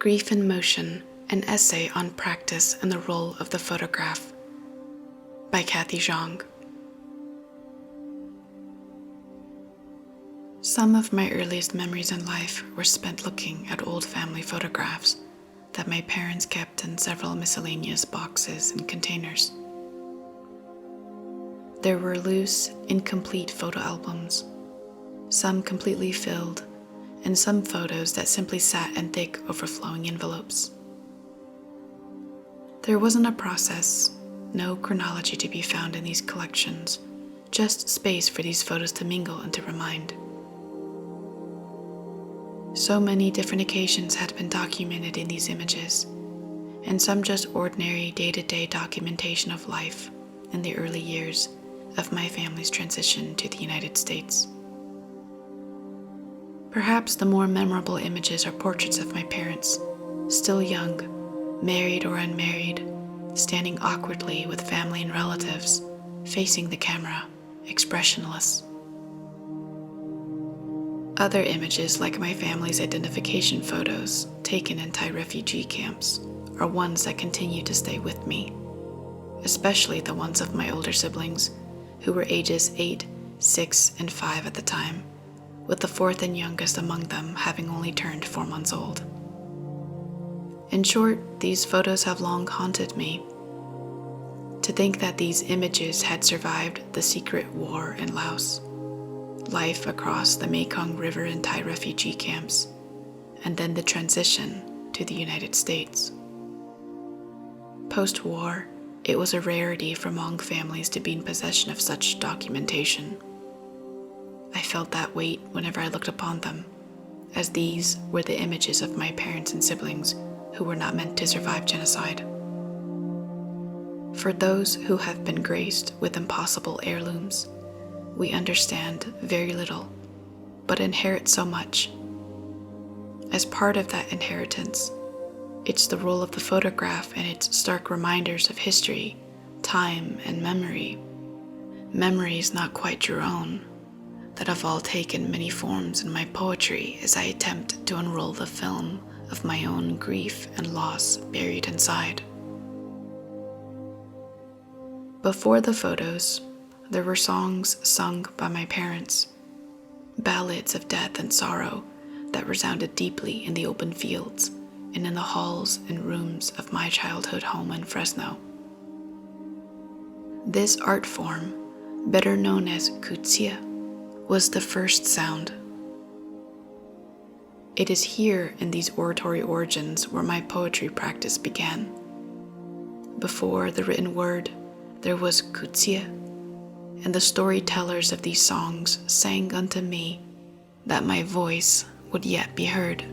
Grief in Motion, an essay on practice and the role of the photograph, by Khaty Xiong. Some of my earliest memories in life were spent looking at old family photographs that my parents kept in several miscellaneous boxes and containers. There were loose, incomplete photo albums, some completely filled, and some photos that simply sat in thick, overflowing envelopes. There wasn't a process, no chronology to be found in these collections, just space for these photos to mingle and to remind. So many different occasions had been documented in these images, and some just ordinary day-to-day documentation of life in the early years of my family's transition to the United States. Perhaps the more memorable images are portraits of my parents, still young, married or unmarried, standing awkwardly with family and relatives, facing the camera, expressionless. Other images, like my family's identification photos taken in Thai refugee camps, are ones that continue to stay with me, especially the ones of my older siblings, who were ages 8, 6, and 5 at the time, with the fourth and youngest among them having only turned 4 months old. In short, these photos have long haunted me. To think that these images had survived the secret war in Laos, life across the Mekong River in Thai refugee camps, and then the transition to the United States. Post-war, it was a rarity for Hmong families to be in possession of such documentation. I felt that weight whenever I looked upon them, as these were the images of my parents and siblings who were not meant to survive genocide. For those who have been graced with impossible heirlooms, we understand very little, but inherit so much. As part of that inheritance, it's the role of the photograph and its stark reminders of history, time, and memory. Memories not quite your own, that have all taken many forms in my poetry as I attempt to unroll the film of my own grief and loss buried inside. Before the photos, there were songs sung by my parents, ballads of death and sorrow that resounded deeply in the open fields and in the halls and rooms of my childhood home in Fresno. This art form, better known as Khaty, was the first sound. It is here in these oratory origins where my poetry practice began. Before the written word, there was Khaty, and the storytellers of these songs sang unto me that my voice would yet be heard.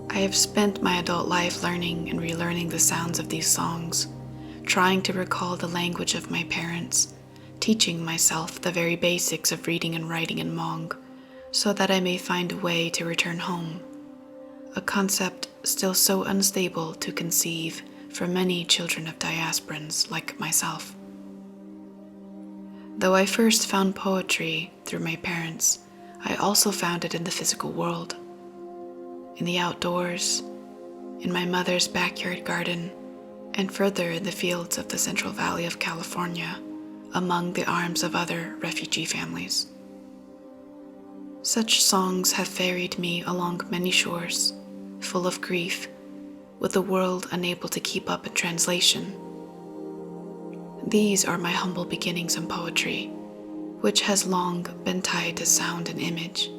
I have spent my adult life learning and relearning the sounds of these songs, trying to recall the language of my parents, teaching myself the very basics of reading and writing in Hmong, so that I may find a way to return home, a concept still so unstable to conceive for many children of diasporans like myself. Though I first found poetry through my parents, I also found it in the physical world, in the outdoors, in my mother's backyard garden, and further in the fields of the Central Valley of California, among the arms of other refugee families. Such songs have ferried me along many shores, full of grief, with the world unable to keep up in translation. These are my humble beginnings in poetry, which has long been tied to sound and image,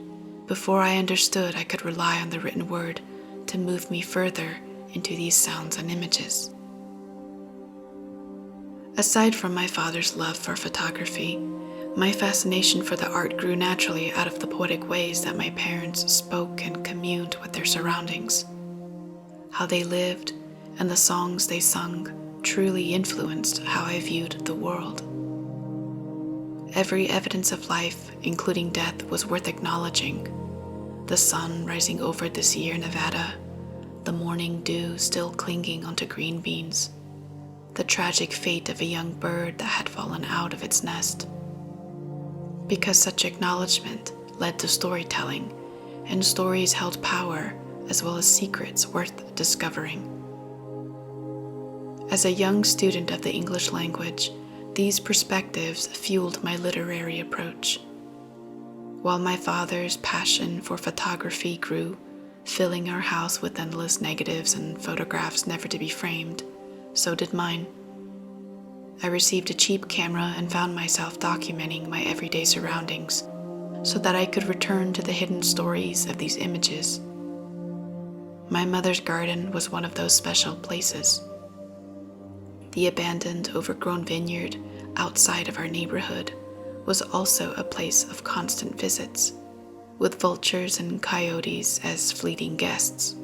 before I understood I could rely on the written word to move me further into these sounds and images. Aside from my father's love for photography, my fascination for the art grew naturally out of the poetic ways that my parents spoke and communed with their surroundings. How they lived and the songs they sung truly influenced how I viewed the world. Every evidence of life, including death, was worth acknowledging. The sun rising over the Sierra Nevada, the morning dew still clinging onto green beans, the tragic fate of a young bird that had fallen out of its nest. Because such acknowledgement led to storytelling, and stories held power as well as secrets worth discovering. As a young student of the English language, these perspectives fueled my literary approach. While my father's passion for photography grew, filling our house with endless negatives and photographs never to be framed, so did mine. I received a cheap camera and found myself documenting my everyday surroundings so that I could return to the hidden stories of these images. My mother's garden was one of those special places. The abandoned, overgrown vineyard outside of our neighborhood was also a place of constant visits, with vultures and coyotes as fleeting guests.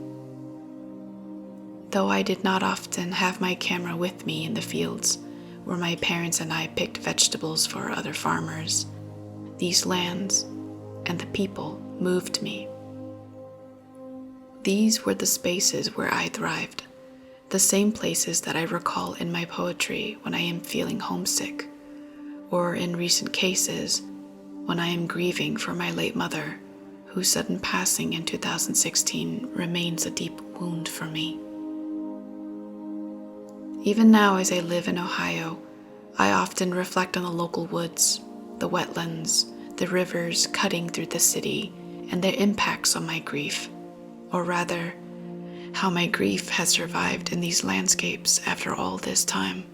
Though I did not often have my camera with me in the fields where my parents and I picked vegetables for other farmers, these lands and the people moved me. These were the spaces where I thrived, the same places that I recall in my poetry when I am feeling homesick, or in recent cases when I am grieving for my late mother, whose sudden passing in 2016 remains a deep wound for me. Even now, as I live in Ohio, I often reflect on the local woods, the wetlands, the rivers cutting through the city, and their impacts on my grief, or rather, how my grief has survived in these landscapes after all this time.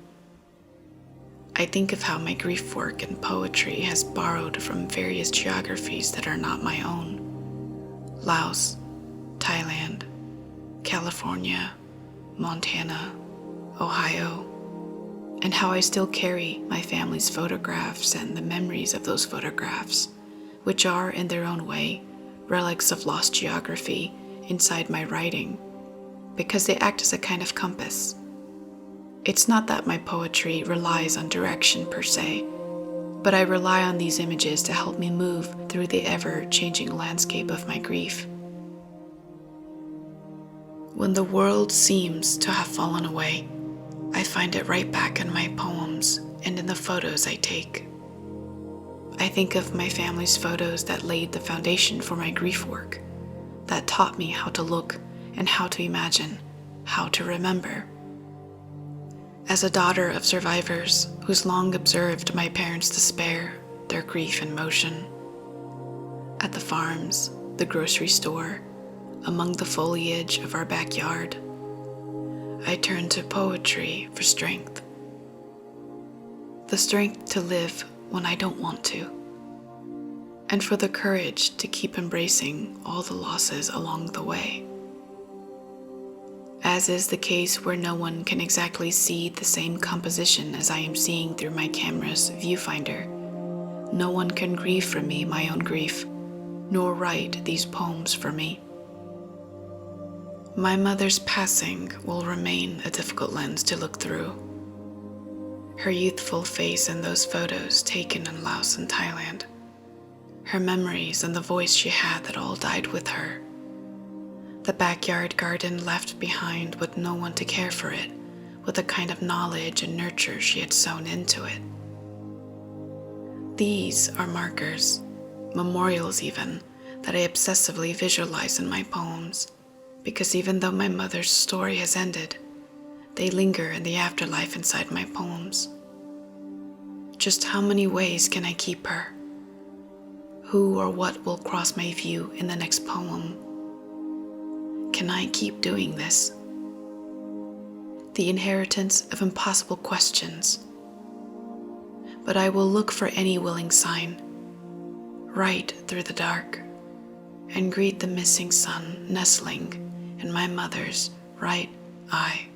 I think of how my grief work and poetry has borrowed from various geographies that are not my own: Laos, Thailand, California, Montana, Ohio, and how I still carry my family's photographs and the memories of those photographs, which are, in their own way, relics of lost geography inside my writing, because they act as a kind of compass. It's not that my poetry relies on direction per se, but I rely on these images to help me move through the ever-changing landscape of my grief. When the world seems to have fallen away, I find it right back in my poems and in the photos I take. I think of my family's photos that laid the foundation for my grief work, that taught me how to look and how to imagine, how to remember. As a daughter of survivors who's long observed my parents' despair, their grief in motion, at the farms, the grocery store, among the foliage of our backyard, I turn to poetry for strength. The strength to live when I don't want to, and for the courage to keep embracing all the losses along the way. As is the case where no one can exactly see the same composition as I am seeing through my camera's viewfinder, no one can grieve for me my own grief, nor write these poems for me. My mother's passing will remain a difficult lens to look through. Her youthful face in those photos taken in Laos and Thailand, her memories and the voice she had that all died with her, the backyard garden left behind with no one to care for it, with the kind of knowledge and nurture she had sown into it. These are markers, memorials even, that I obsessively visualize in my poems, because even though my mother's story has ended, they linger in the afterlife inside my poems. Just how many ways can I keep her? Who or what will cross my view in the next poem? Can I keep doing this? The inheritance of impossible questions. But I will look for any willing sign, right through the dark, and greet the missing sun nestling in my mother's right eye.